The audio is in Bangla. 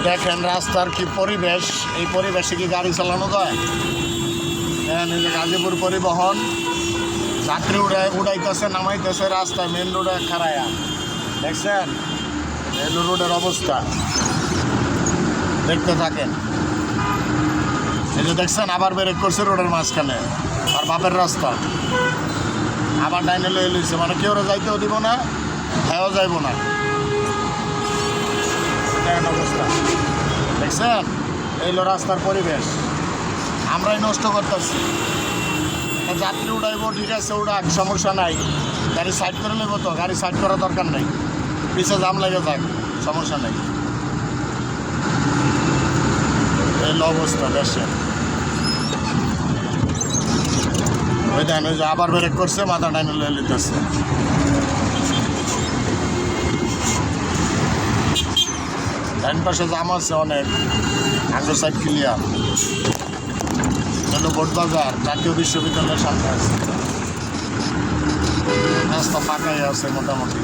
দেখেন রাস্তার কি পরিবেশ, এই পরিবেশে কি গাড়ি চালানো যায়? দেখেন এই যে গাজীপুর পরিবহন যাত্রী উড়াইতেছে নামাইতেছে রাস্তায় মেন রোডে খাড়ায়া। দেখছেন মেন রোডের অবস্থা, দেখতে থাকেন। এই যে দেখছেন আবার ব্রেক করছে রোডের মাঝখানে, আর বাপের রাস্তা আবার ডাইনে লয়ে লইছে, মানে কেউ যাইতেও দিব না, হ্যাঁও যাইব না। দেখেন অবস্থা, দেখছেন এইলো রাস্তার পরিবেশ, আমরাই নষ্ট করতেছি। যাত্রী উড়াইব, ঠিক আছে উড়াক, সমস্যা নাই, গাড়ি সাইড করে নেব তো, গাড়ি সাইড করার দরকার নেই, পিছে জাম লেগে যাক, সমস্যা নেই। এইলো অবস্থা দেশের। ওই দেন ওই যে আবার ব্রেক করছে, মাথা ডাইনে লয়ে লিতেছে। ডাইন পাশে জাম আছে অনেক, আগে সাইড ক্লিয়ার। হলো বোটবাজার জাতীয় বিশ্ববিদ্যালয়ের সামনে আছে, রাস্তা ফাঁকাই আছে মোটামুটি।